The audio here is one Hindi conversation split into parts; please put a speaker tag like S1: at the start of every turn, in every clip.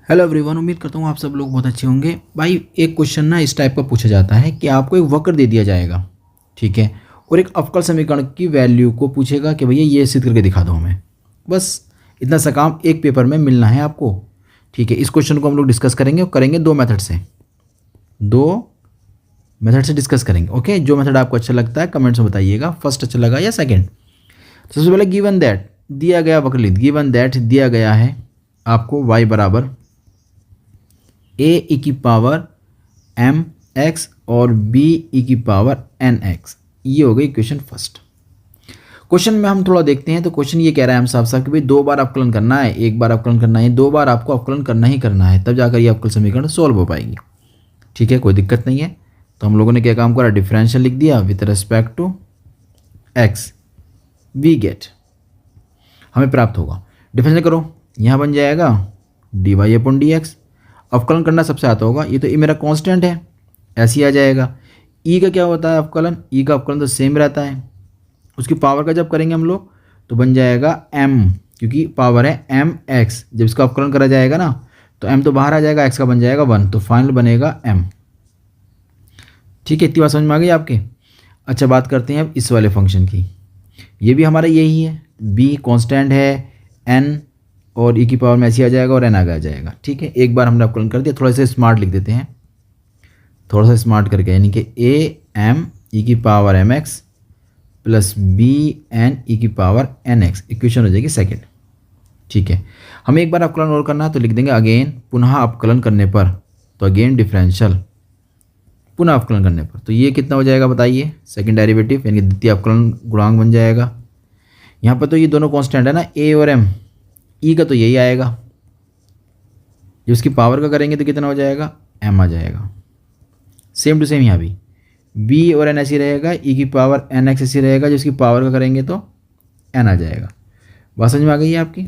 S1: हेलो एवरीवन, उम्मीद करता हूँ आप सब लोग बहुत अच्छे होंगे। भाई एक क्वेश्चन ना इस टाइप का पूछा जाता है कि आपको एक वक्र दे दिया जाएगा, ठीक है, और एक अवकल समीकरण की वैल्यू को पूछेगा कि भैया ये सिद्ध करके दिखा दो हमें। बस इतना सा काम एक पेपर में मिलना है आपको, ठीक है। इस क्वेश्चन को हम लोग डिस्कस करेंगे और करेंगे दो मेथड से डिस्कस करेंगे। ओके, जो मेथड आपको अच्छा लगता है कमेंट्स में बताइएगा, फर्स्ट अच्छा लगा या सेकेंड। सबसे पहले गिवन दैट दिया गया वक्रलित, गिवन दैट दिया गया है आपको y बराबर ए ई की पावर एम एक्स और बी ई की पावर एन एक्स। ये हो गई क्वेश्चन फर्स्ट। क्वेश्चन में हम थोड़ा देखते हैं तो क्वेश्चन ये कह रहा है हम साफ साफ कि भाई दो बार अवकलन करना है, एक बार अवकलन करना है, दो बार आपको अवकलन करना ही करना है, तब जाकर ये अवकल समीकरण सोल्व हो पाएगी, ठीक है, कोई दिक्कत नहीं है। तो हम लोगों ने क्या काम करा, डिफरेंशियल लिख दिया with respect to X, we get हमें प्राप्त होगा। डिफरेंशियल करो, यहाँ बन जाएगा D Y upon D X. अवकलन करना सबसे आता होगा, ये तो ये मेरा कांस्टेंट है, ऐसे ही आ जाएगा। ई का क्या होता है अवकलन, ई का अवकलन तो सेम रहता है, उसकी पावर का जब करेंगे हम लोग तो बन जाएगा एम, क्योंकि पावर है एम एक्स। जब इसका अवकलन करा जाएगा ना तो एम तो बाहर आ जाएगा, एक्स का बन जाएगा 1, तो फाइनल बनेगा एम, ठीक है। इतनी बात समझ में आ गई आपके। अच्छा, बात करते हैं अब इस वाले फंक्शन की। ये भी हमारा यही है, बी कांस्टेंट है, एन और ई की पावर में ऐसे आ जाएगा और एन आगे आ जाएगा, ठीक है। एक बार हमने अवकलन कर दिया, थोड़ा सा स्मार्ट लिख देते हैं, थोड़ा सा स्मार्ट करके, यानी कि ए एम ई की power M X plus B N E की पावर एन एक्स, इक्वेशन हो जाएगी सेकेंड, ठीक है। हमें एक बार अवकलन और करना है तो लिख देंगे अगेन, पुनः अवकलन करने पर, तो अगेन डिफरेंशियल पुनः अवकलन करने पर, तो ये कितना हो जाएगा बताइए, सेकेंड डेरिवेटिव यानी कि द्वितीय अवकलन गुणांक बन जाएगा। यहाँ पर तो ये दोनों कॉन्स्टेंट है ना, ए और एम, ई का तो यही आएगा, जब इसकी पावर का करेंगे तो कितना हो जाएगा, एम आ जाएगा। सेम टू सेम यहाँ भी बी और एन ऐसी रहेगा, ई की पावर एन एक्स ऐसी रहेगा, जब इसकी पावर का करेंगे तो एन आ जाएगा। बात समझ में आ गई है आपकी।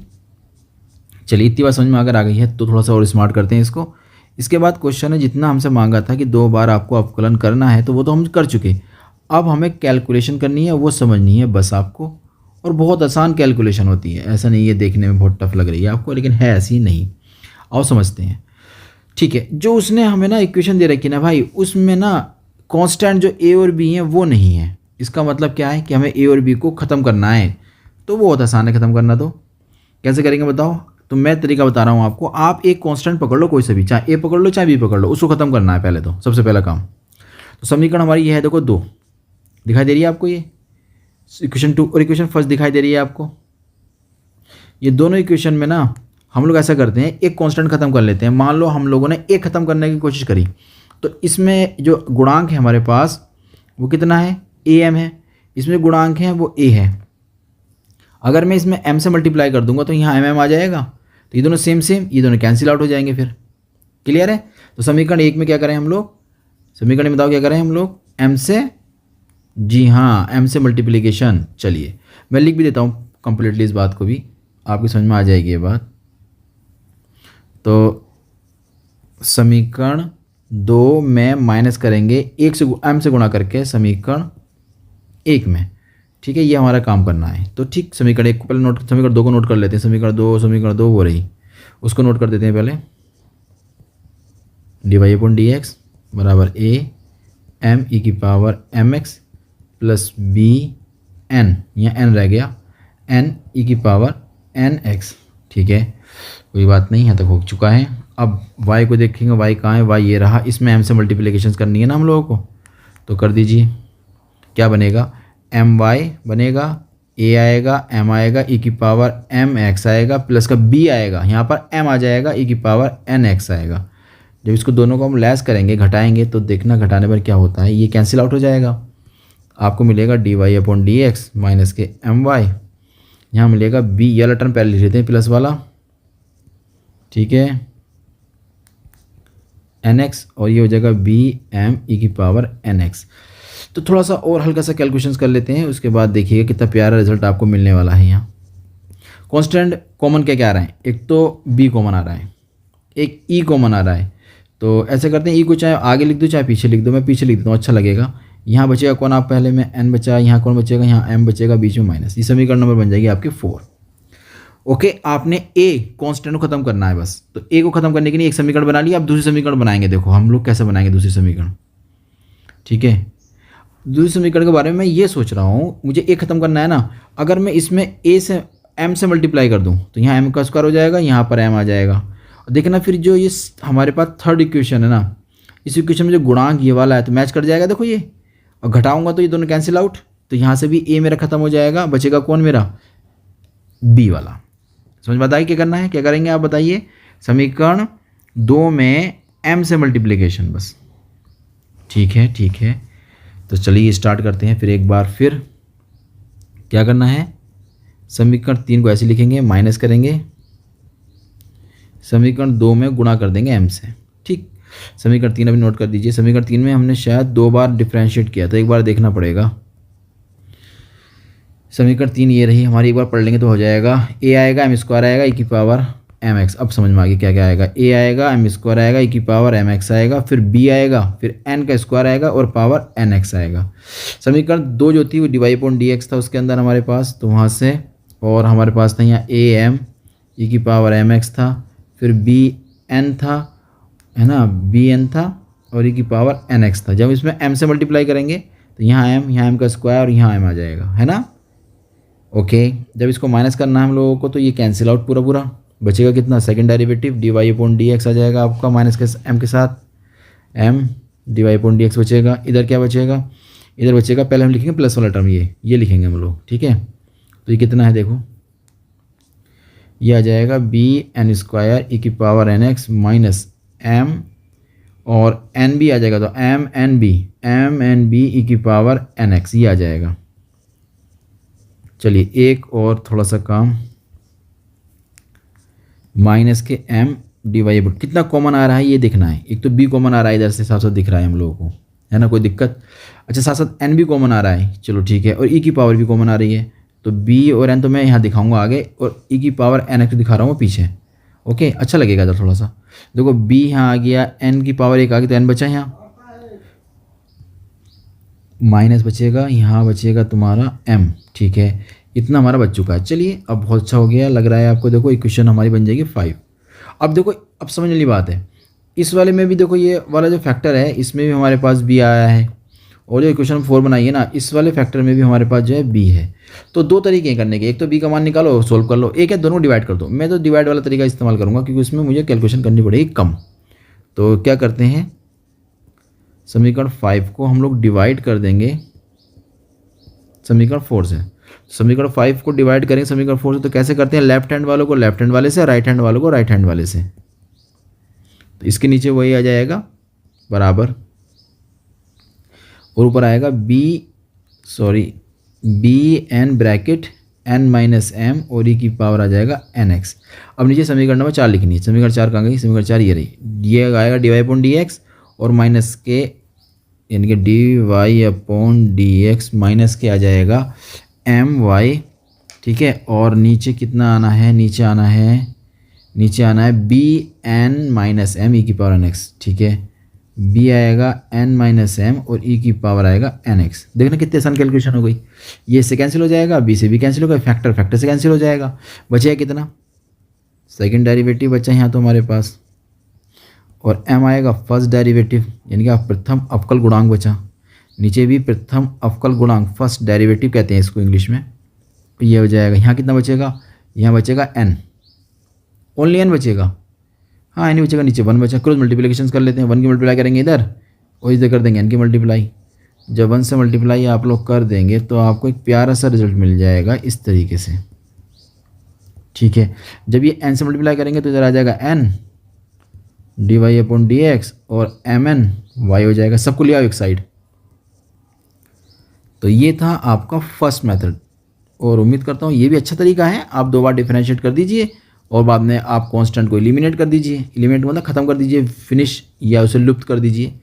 S1: चलिए, इतनी बात समझ में अगर आ गई है तो थोड़ा सा और स्मार्ट करते हैं इसको। इसके बाद क्वेश्चन है, जितना हमसे मांगा था कि दो बार आपको अवकलन करना है तो वो तो हम कर चुके, अब हमें कैलकुलेशन करनी है, वो समझनी है बस आपको। और बहुत आसान कैलकुलेशन होती है, ऐसा नहीं है देखने में बहुत टफ लग रही है आपको, लेकिन है ऐसी नहीं। आओ समझते हैं, ठीक है। जो उसने हमें ना इक्वेशन दे रखी ना भाई, उसमें ना कांस्टेंट जो ए और बी हैं वो नहीं है। इसका मतलब क्या है कि हमें ए और बी को ख़त्म करना है, तो वो बहुत आसान है ख़त्म करना। तो कैसे करेंगे बताओ, तो मैं तरीका बता रहा हूँ आपको। आप एक कांस्टेंट पकड़ लो, कोई सा भी, चाहे ए पकड़ लो चाहे बी पकड़ लो, उसको ख़त्म करना है पहले, तो सबसे पहला काम। तो समीकरण हमारी ये है, देखो 2 दिखाई दे रही है आपको, ये इक्वेशन 2 और इक्वेशन फर्स्ट दिखाई दे रही है आपको। ये दोनों इक्वेशन में ना हम लोग ऐसा करते हैं, एक कांस्टेंट खत्म कर लेते हैं। मान लो हम लोगों ने एक खत्म करने की कोशिश करी, तो इसमें जो गुणांक है हमारे पास वो कितना है, ए एम है। इसमें जो गुणांक है वो ए है। अगर मैं इसमें एम से मल्टीप्लाई कर दूंगा तो यहाँ एम एम आ जाएगा, तो ये दोनों सेम सेम, ये दोनों कैंसिल आउट हो जाएंगे फिर। क्लियर है। तो समीकरण 1 में क्या करें हम लोग, समीकरण में बताओ क्या करें हम लोग, एम से, जी हाँ, एम से मल्टीप्लिकेशन। चलिए मैं लिख भी देता हूँ कंप्लीटली, इस बात को भी आपकी समझ में आ जाएगी ये बात। तो समीकरण 2 में माइनस करेंगे 1 से एम से गुणा करके समीकरण 1 में, ठीक है, ये हमारा काम करना है। तो ठीक, समीकरण 1 को पहले नोट, समीकरण 2 को नोट कर लेते हैं। समीकरण 2 हो रही, उसको नोट कर देते हैं पहले। D Y upon D X बराबर ए एम ई की power M X plus B N, यहाँ एन रह गया, एन ई की पावर एन एक्स, ठीक है, कोई बात नहीं, यहाँ तक हो चुका है। अब y को देखेंगे, y कहाँ है, y ये रहा। इसमें m से मल्टीप्लिकेशन करनी है ना हम लोगों को, तो कर दीजिए। क्या बनेगा, एम वाई बनेगा, a आएगा, m आएगा, e की पावर एम एक्स आएगा, प्लस का b आएगा, यहाँ पर m आ जाएगा, e की पावर एन एक्स आएगा। जब इसको दोनों को हम लेस करेंगे, घटाएंगे, तो देखना घटाने पर क्या होता है, ये कैंसिल आउट हो जाएगा। आपको मिलेगा D Y upon D x minus K M Y, यहाँ मिलेगा b, ये वाला टर्म पहले लिख लेते हैं प्लस वाला, ठीक है, एन एक्स, और ये हो जाएगा बी एम ई की पावर एन एक्स। तो थोड़ा सा और हल्का सा कैलकुलेशंस कर लेते हैं, उसके बाद देखिएगा कितना प्यारा रिजल्ट आपको मिलने वाला है। यहाँ कांस्टेंट कॉमन क्या क्या आ रहा है, एक तो बी कॉमन आ रहा है, एक ई कॉमन आ रहा है। तो ऐसे करते हैं, ई को चाहे आगे लिख दो चाहे पीछे लिख दो, मैं पीछे लिख देता हूँ, अच्छा लगेगा। यहाँ बचेगा कौन, आप पहले में एन बचा, यहाँ कौन बचेगा, यहाँ एम बचेगा, बीच में माइनस, ये समीकरण नंबर बन जाएगी आपकी 4। ओके, आपने ए कांस्टेंट को खत्म करना है बस। तो ए को खत्म करने के लिए एक समीकरण बना लिया। अब दूसरी समीकरण बनाएंगे। देखो हम लोग कैसे बनाएंगे दूसरी समीकरण, ठीक है। दूसरी समीकरण के बारे में मैं ये सोच रहा हूँ, मुझे ए खत्म करना है ना। अगर मैं इसमें ए से एम से मल्टीप्लाई कर दूँ तो यहाँ एम का स्क्वायर हो जाएगा, यहाँ पर एम आ जाएगा। और देखना फिर जो ये हमारे पास थर्ड इक्वेशन है ना, इस इक्वेशन में जो गुणांक ये वाला है तो मैच कर जाएगा। देखो ये, और घटाऊंगा तो ये दोनों कैंसिल आउट, तो यहाँ से भी ए मेरा खत्म हो जाएगा, बचेगा कौन मेरा, बी वाला। समझ में आता है क्या करना है, क्या करेंगे आप बताइए। समीकरण 2 में m से मल्टीप्लिकेशन बस, ठीक है ठीक है। तो चलिए स्टार्ट करते हैं फिर एक बार। फिर क्या करना है, समीकरण 3 को ऐसे लिखेंगे, माइनस करेंगे, समीकरण 2 में गुणा कर देंगे m से, ठीक। समीकरण 3 अभी नोट कर दीजिए। समीकरण 3 में हमने शायद 2 बार डिफ्रेंशिएट किया था, एक बार देखना पड़ेगा। समीकरण 3 ये रही हमारी, एक बार पढ़ लेंगे तो हो जाएगा। ए आएगा, एम स्क्वायर आएगा, ई की पावर एम एक्स। अब समझ में आ गया क्या क्या आएगा। ए आएगा, एम स्क्वायर आएगा, ई की पावर एम एक्स आएगा, फिर बी आएगा, फिर एन का स्क्वायर आएगा और पावर एन एक्स आएगा। समीकरण 2 जो थी वो D Y upon D X था उसके अंदर हमारे पास, तो वहाँ से, और हमारे पास था यहाँ ए एम ई की पावर एम एक्स था, फिर बी एन था, है ना, बी एन था, और ई की पावर एन एक्स था। जब इसमें एम से मल्टीप्लाई करेंगे तो यहाँ एम का स्क्वायर और यहाँ एम आ जाएगा, है ना। ओके, जब इसको माइनस करना है हम लोगों को तो ये कैंसिल आउट पूरा पूरा, बचेगा कितना, second derivative D Y upon D X आ जाएगा आपका, माइनस के एम के साथ M D Y upon D X बचेगा। इधर क्या बचेगा, इधर बचेगा, पहले हम लिखेंगे प्लस वाला टर्म, ये लिखेंगे हम लोग, ठीक है। तो ये कितना है देखो, ये आ जाएगा बी एन स्क्वायर ई की power N X minus M, और एन बी आ जाएगा तो एम एन बी ई की पावर एन एक्स, ये आ जाएगा। चलिए एक और थोड़ा सा काम, minus K M D Y, कितना कॉमन आ रहा है ये देखना है। एक तो बी कॉमन आ रहा है इधर से, साथ साथ दिख रहा है हम लोगों को, है ना, कोई दिक्कत। अच्छा, साथ साथ एन भी कॉमन आ रहा है, चलो ठीक है, और ई की पावर भी कॉमन आ रही है। तो बी और एन तो मैं यहाँ दिखाऊंगा आगे, और ई की पावर एन एक्स दिखा रहा हूँ पीछे। ओके, अच्छा लगेगा इधर थोड़ा सा। देखो बी यहाँ आ गया, एन की पावर 1 आ गई, तो एन बचा यहाँ, माइनस बचेगा, यहाँ बचेगा तुम्हारा m, ठीक है। इतना हमारा बच चुका है। चलिए अब बहुत अच्छा हो गया लग रहा है आपको। देखो इक्वेशन हमारी बन जाएगी 5। अब देखो, अब समझने वाली बात है, इस वाले में भी देखो ये वाला जो फैक्टर है इसमें भी हमारे पास b आया है, और जो इक्वेशन 4 बनाई है ना, इस वाले फैक्टर में भी हमारे पास जो है b है। तो दो तरीके हैं करने के, एक तो b का मान निकालो सोल्व कर लो, एक है दोनों डिवाइड कर दो। मैं तो डिवाइड वाला तरीका इस्तेमाल करूँगा क्योंकि उसमें मुझे कैलकुलेशन करनी पड़ेगी कम। तो क्या करते हैं, समीकरण 5 को हम लोग डिवाइड कर देंगे समीकरण 4 से। समीकरण 5 को डिवाइड करेंगे समीकरण 4 से, तो कैसे करते हैं, लेफ्ट हैंड वालों को लेफ्ट हैंड वाले से, राइट हैंड वालों को राइट हैंड वाले से। तो इसके नीचे वही आ जाएगा बराबर, और ऊपर आएगा b n bracket n minus M और ई की पावर आ जाएगा एन एक्स। अब नीचे समीकरण नंबर 4 लिखनी है। समीकरण 4 कहाँ गई, समीकरण 4 ये रही, ये आएगा d Y upon D x और माइनस के, यानी कि d Y upon D x minus k आ जाएगा एम वाई, ठीक है। और नीचे कितना आना है, नीचे आना है बी एन माइनस एम ई की पावर एन एक्स, ठीक है। बी आएगा एन माइनस एम और ई की पावर आएगा एन एक्स। देखना कितनी आसान कैलकुलेशन हो गई। ये से कैंसिल हो जाएगा, बी से भी कैंसिल होगा, फैक्टर से कैंसिल हो जाएगा, बचेगा कितना, सेकंड डेरिवेटिव बचा यहाँ तो हमारे पास, और m आएगा फर्स्ट डेरिवेटिव, यानी कि आप प्रथम अवकल गुणांक बचा। नीचे भी प्रथम अवकल गुणांक, फर्स्ट डेरिवेटिव कहते हैं इसको इंग्लिश में। ये हो जाएगा, यहाँ कितना बचेगा, यहाँ बचेगा n, ओनली n बचेगा, हाँ n बचेगा, नीचे 1 बचा। क्रॉस मल्टीप्लिकेशन कर लेते हैं, 1 की मल्टीप्लाई करेंगे इधर और इधर कर देंगे n की मल्टीप्लाई। जब 1 से मल्टीप्लाई आप लोग कर देंगे तो आपको एक प्यारा सा रिजल्ट मिल जाएगा इस तरीके से, ठीक है। जब ये n से मल्टीप्लाई करेंगे तो इधर आ जाएगा n d Y upon D x और एम एन वाई हो जाएगा, सबको लिया एक साइड। तो ये था आपका फर्स्ट मेथड, और उम्मीद करता हूँ ये भी अच्छा तरीका है। आप 2 बार डिफरेंशिएट कर दीजिए और बाद में आप कांस्टेंट को एलिमिनेट कर दीजिए, एलिमिनेट मतलब ख़त्म कर दीजिए, फिनिश या उसे लुप्त कर दीजिए,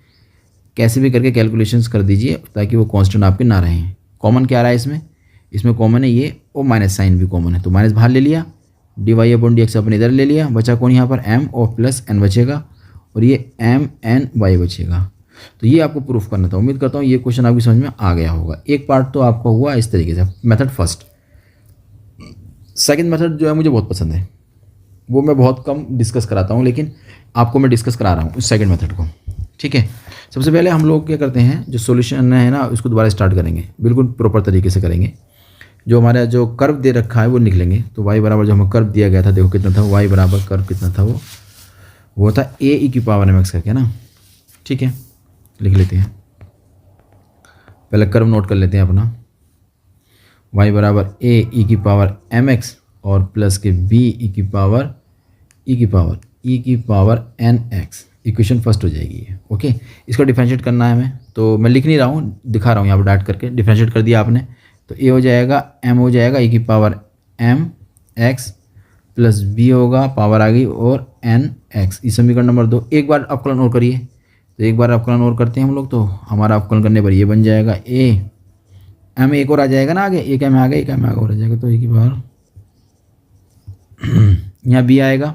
S1: कैसे भी करके कैलकुलेशंस कर दीजिए ताकि वो कांस्टेंट आपके ना रहें। कॉमन क्या रहा है इसमें कॉमन है ये, और माइनस साइन भी कॉमन है, तो माइनस बाहर ले लिया, d Y upon D x अपने इधर ले लिया, बचा कौन यहाँ पर m और प्लस n बचेगा, और ये m n y बचेगा। तो ये आपको प्रूफ करना था। उम्मीद करता हूँ ये क्वेश्चन आपकी समझ में आ गया होगा। एक पार्ट तो आपका हुआ इस तरीके से, मेथड फर्स्ट। सेकंड मेथड जो है मुझे बहुत पसंद है, वो मैं बहुत कम डिस्कस कराता हूँ, लेकिन आपको मैं डिस्कस करा रहा हूँ उस सेकंड मेथड को। ठीक है, सबसे पहले हम लोग क्या करते हैं, जो सॉल्यूशन है ना उसको दोबारा स्टार्ट करेंगे, बिल्कुल प्रॉपर तरीके से करेंगे। जो हमारा जो कर्व दे रखा है वो निकलेंगे। तो y बराबर जो हमें कर्व दिया गया था, देखो कितना था, y बराबर कर्व कितना था, वो था a e की पावर mx करके ना। ठीक है, लिख लेते हैं, पहले कर्व नोट कर लेते हैं अपना, y बराबर a e की पावर mx और प्लस के b e की पावर nx, इक्वेशन फर्स्ट हो जाएगी ये। ओके, इसको डिफरेंशिएट करना है हमें, तो मैं लिख नहीं रहा हूँ, दिखा रहा हूँ यहाँ पर डाट करके। डिफरेंशिएट कर दिया आपने तो a हो जाएगा, m हो जाएगा e की power m x plus b होगा, पावर आ गई, और n x। इस समीकरण नंबर 2। एक बार अवकलन और करिए, तो एक बार अवकलन और करते हैं हम लोग, तो हमारा अवकलन करने पर ये बन जाएगा a m, एक और आ जाएगा ना आगे, एक m आ गया, एक m आगे और आ जाएगा, तो e की पावर यहाँ b आएगा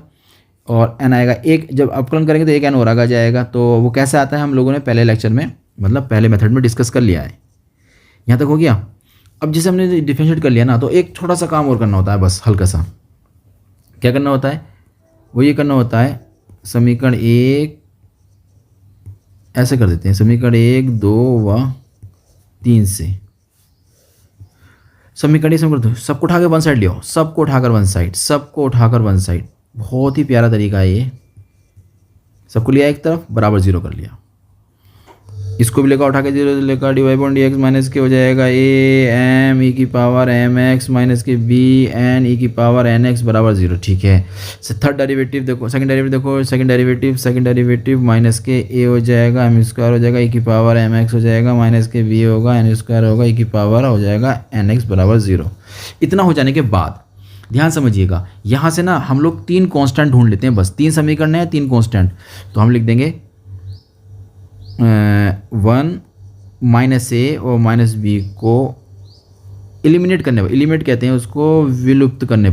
S1: और n आएगा। एक जब अवकलन करेंगे तो एक n और आगे जाएगा। तो वो कैसे आता है हम लोगों ने पहले लेक्चर में, मतलब पहले मेथड में डिस्कस कर लिया है। यहाँ तक हो गया। अब जैसे हमने डिफरेंशिएट कर लिया ना, तो एक छोटा सा काम और करना होता है, बस हल्का सा। क्या करना होता है, वो ये करना होता है, समीकरण 1 ऐसे कर देते हैं, समीकरण 1 2 व 3 से समीकरण सबको उठाकर वन साइड ले आओ, सबको उठाकर वन साइड, बहुत ही प्यारा तरीका है ये। सबको लिया एक तरफ, बराबर 0 कर लिया, इसको भी लेकर उठा के 0 लेकर dy अपॉन dx माइनस के हो जाएगा a m e की पावर m x माइनस के b n e की पावर n x बराबर 0। ठीक है, थर्ड डेरिवेटिव देखो, सेकंड डेरिवेटिव माइनस के a हो जाएगा, m स्क्वायर हो जाएगा, e की पावर m x हो जाएगा, माइनस के b होगा, n स्क्वायर होगा, e की पावर हो जाएगा n x बराबर 0। इतना हो जाने के बाद ध्यान समझिएगा, यहाँ से ना हम लोग 3 कांस्टेंट ढूंढ लेते हैं, बस 3 समीकरण है, 3 कांस्टेंट। तो हम लिख देंगे 1 माइनस ए और माइनस बी को एलिमिनेट करने पर, एलिमिनेट कहते हैं उसको, विलुप्त करने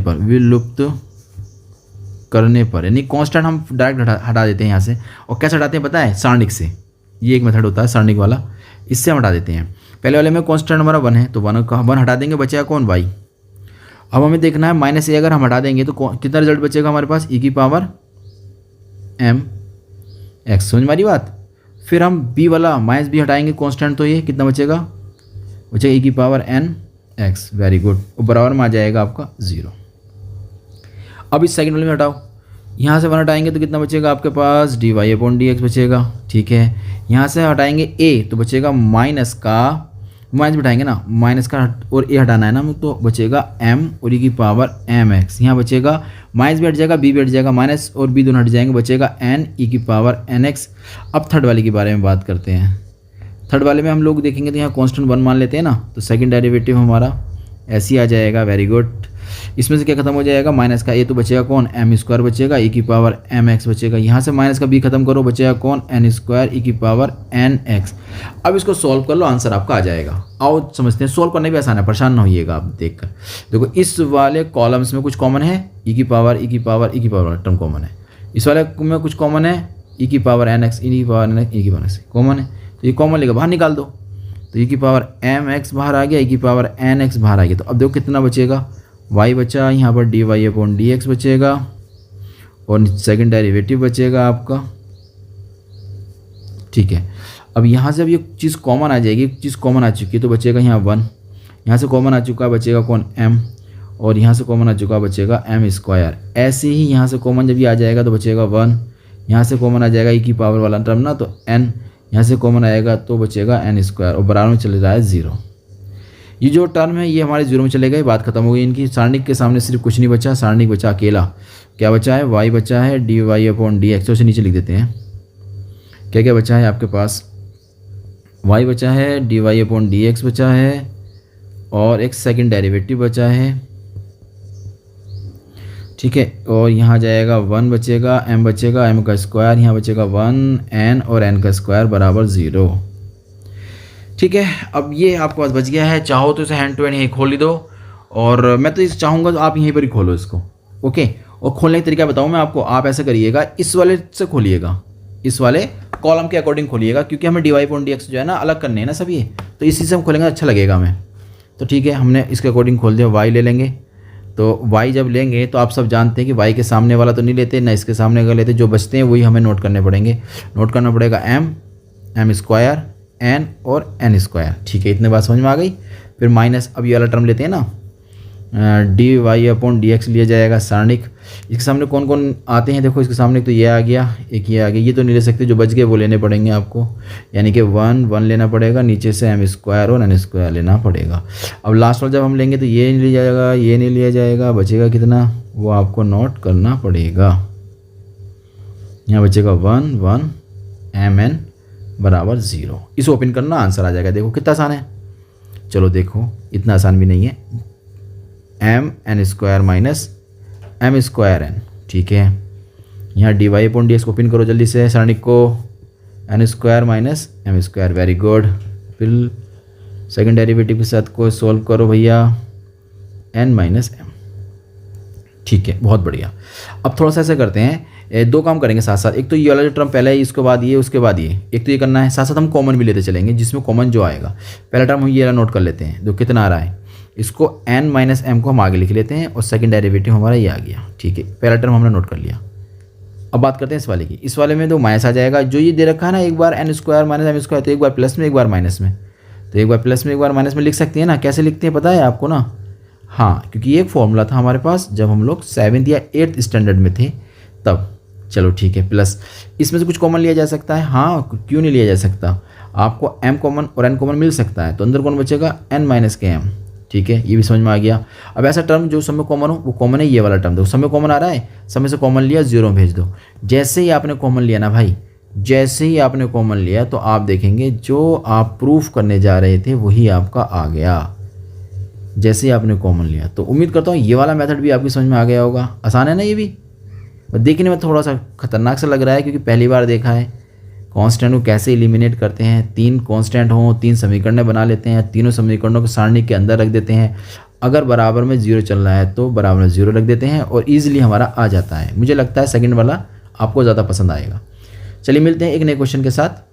S1: पर, यानी कांस्टेंट हम डायरेक्ट हटा देते हैं यहाँ से। और कैसे हटाते हैं पता है, सारणिक से। ये एक मेथड होता है सारणिक वाला, इससे हम हटा देते हैं। पहले वाले में कांस्टेंट हमारा 1 है, तो 1 हटा देंगे, बचेगा कौन, y। अब हमें देखना है माइनस ए अगर हम हटा देंगे तो कितना रिजल्ट बचेगा हमारे पास, e की पावर m x। समझ मारी बात। फिर हम b वाला माइनस b हटाएंगे कांस्टेंट, तो ये कितना बचेगा e की power n x। Very good, और बराबर में आ जाएगा आपका 0। अब इस सेकंड वाले में हटाओ, यहाँ से 1 हटाएंगे तो कितना बचेगा आपके पास, dy अपॉन dx बचेगा। ठीक है, यहाँ से हटाएंगे a तो बचेगा माइनस का, माइनस बिठाएंगे ना, माइनस का और a हटाना है ना, तो बचेगा m और e की पावर m x। यहाँ बचेगा माइनस भी हट जाएगा, b भी हट जाएगा, माइनस और b दोनों हट जाएंगे, बचेगा n e की पावर n x। अब थर्ड वाले के बारे में बात करते हैं। थर्ड वाले में हम लोग देखेंगे तो यहाँ कांस्टेंट 1 मान लेते हैं ना, तो सेकंड डेरिवेटिव हमारा ऐसे ही आ जाएगा। वेरी गुड, इसमें से क्या खत्म हो जाएगा, माइनस का a तो बचेगा कौन, m स्क्वायर बचेगा, e की पावर m x बचेगा। यहाँ से माइनस का b खत्म करो, बचेगा कौन, n स्क्वायर e की पावर n x। अब इसको सॉल्व कर लो, आंसर आपका आ जाएगा। आओ समझते हैं, सॉल्व करने भी आसान है, परेशान ना होइएगा आप देखकर। देखो इस वाले कॉलम्स में कुछ कॉमन है, e की पावर टर्म कॉमन है। इस वाले में कुछ कॉमन है, e की पावर n x, e की पावर x कॉमन है, तो ये कॉमन लेकर बाहर निकाल दो, तो e की पावर m x बाहर आ गया, e की पावर n x बाहर आ गया। तो अब देखो कितना बचेगा, y बचा, यहाँ पर dy अपॉन dx बचेगा, और सेकंड डेरिवेटिव बचेगा आपका। ठीक है, अब यहाँ से अब ये चीज़ कॉमन आ जाएगी, चीज़ कॉमन आ चुकी है, तो बचेगा यहाँ 1, यहाँ से कॉमन आ चुका है, बचेगा कौन, m, और यहाँ से कॉमन आ चुका है, बचेगा m स्क्वायर। ऐसे ही यहाँ से कॉमन जब ये आ जाएगा तो बचेगा 1, यहाँ से कॉमन आ जाएगा e की पावर वाला टर्म ना, तो n, यहाँ से कॉमन आएगा तो बचेगा n स्क्वायर, और बराबर में चले रहा है 0। ये जो टर्म है ये हमारे 0 में चले गए, बात खत्म हो गई इनकी। सारणिक के सामने सिर्फ कुछ नहीं बचा, सारणिक बचा अकेला। क्या बचा है, y बचा है, dy अपॉन dx। तो उसे नीचे लिख देते हैं, क्या क्या बचा है आपके पास, y बचा है, dy अपॉन dx बचा है, और एक सेकंड डेरिवेटिव बचा है। ठीक है, और यहाँ जाएगा 1 बचेगा, m बचेगा, m का स्क्वायर, यहाँ बचेगा 1 n और n का स्क्वायर बराबर 0। ठीक है, अब ये आपके पास बच गया है। चाहो तो इसे हैंड टू हैंड यहीं खोल ही दो, और मैं तो इसे चाहूँगा तो आप यहीं पर ही खोलो इसको। ओके, और खोलने का तरीका बताऊँ मैं आपको, आप ऐसा करिएगा, इस वाले से खोलिएगा, इस वाले कॉलम के अकॉर्डिंग खोलिएगा, क्योंकि हमें dy अपॉन dx जो है ना अलग करने हैं ना सब ये, तो इसी से हम खोलेंगे अच्छा लगेगा हमें। तो ठीक है, हमने इसके अकॉर्डिंग खोल दिया, y ले लेंगे, तो तो y जब लेंगे तो आप सब जानते हैं कि y के सामने वाला तो नहीं लेते, ना इसके सामने का लेते, जो बचते हैं वही हमें नोट करने पड़ेंगे। नोट करना पड़ेगा m स्क्वायर n और n स्क्वायर। ठीक है, इतने बात समझ में आ गई। फिर माइनस, अब ये वाला टर्म लेते हैं ना, dy/dx लिया जाएगा सारणिक। इसके सामने कौन कौन आते हैं देखो, इसके सामने तो ये आ गया, एक ये आ गया, ये तो नहीं ले सकते, जो बच गए वो लेने पड़ेंगे आपको, यानी कि 1 लेना पड़ेगा, नीचे से m स्क्वायर और n स्क्वायर लेना पड़ेगा। अब लास्ट वाला जब हम लेंगे तो ये नहीं लिया जाएगा, ये नहीं लिया जाएगा, बचेगा कितना वो आपको नोट करना पड़ेगा। यहाँ बचेगा 1 mn बराबर 0। इसे ओपन करना, आंसर आ जाएगा। देखो कितना आसान है। चलो देखो, इतना आसान भी नहीं है। mn square minus m square n। ठीक है, यहाँ dy/dx ओपन करो जल्दी से सारणिक को, n square minus m square. Very good. फिर सेकंड डेरिवेटिव के साथ को सोल्व करो भैया, n माइनस m। ठीक है, बहुत बढ़िया। अब थोड़ा सा ऐसे करते हैं, दो काम करेंगे साथ साथ। एक तो ये वाला जो टर्म पहले है, इसके बाद ये, उसके बाद ये, एक तो ये करना है, साथ साथ हम कॉमन भी लेते चलेंगे, जिसमें कॉमन जो आएगा। पहला टर्म हम ये वाला नोट कर लेते हैं, जो कितना आ रहा है, इसको n माइनस m को हम आगे लिख लेते हैं और सेकंड डेरिवेटिव हमारा ये आ गया। ठीक है, पहला टर्म हमने नोट कर लिया। अब बात करते हैं इस वाले की। इस वाले में तो माइनस आ जाएगा, जो ये दे रखा है ना, एक बार n square minus m square, तो एक बार प्लस में एक बार माइनस में, तो एक बार प्लस में एक बार माइनस में लिख सकते हैं ना। कैसे लिखते हैं पता है आपको ना? हाँ, क्योंकि एक फॉर्मूला था हमारे पास जब हम लोग 7th या 8th स्टैंडर्ड में थे तब। चलो ठीक है, प्लस इसमें से कुछ कॉमन लिया जा सकता है। हाँ, क्यों नहीं लिया जा सकता, आपको m कॉमन और n कॉमन मिल सकता है, तो अंदर कौन बचेगा, n माइनस के m। ठीक है, ये भी समझ में आ गया। अब ऐसा टर्म जो सब में कॉमन हो वो कॉमन है, ये वाला टर्म। देखो सब में कॉमन आ रहा है, सब में से कॉमन लिया, 0 में भेज दो। जैसे ही आपने कॉमन लिया ना भाई, जैसे ही आपने कॉमन लिया तो आप देखेंगे जो आप प्रूफ करने जा रहे थे वही आपका आ गया, जैसे ही आपने कॉमन लिया। तो उम्मीद करता हूँ ये वाला मेथड भी आपकी समझ में आ गया होगा। आसान है ना ये भी, देखने में थोड़ा सा खतरनाक सा लग रहा है क्योंकि पहली बार देखा है। कांस्टेंट को कैसे एलिमिनेट करते हैं, 3 कांस्टेंट हों, 3 समीकरण बना लेते हैं, तीनों समीकरणों को सारणी के अंदर रख देते हैं, अगर बराबर में 0 चल रहा है तो बराबर में 0 रख देते हैं और ईजिली हमारा आ जाता है। मुझे लगता है सेकंड वाला आपको ज़्यादा पसंद आएगा। चलिए मिलते हैं एक नए क्वेश्चन के साथ।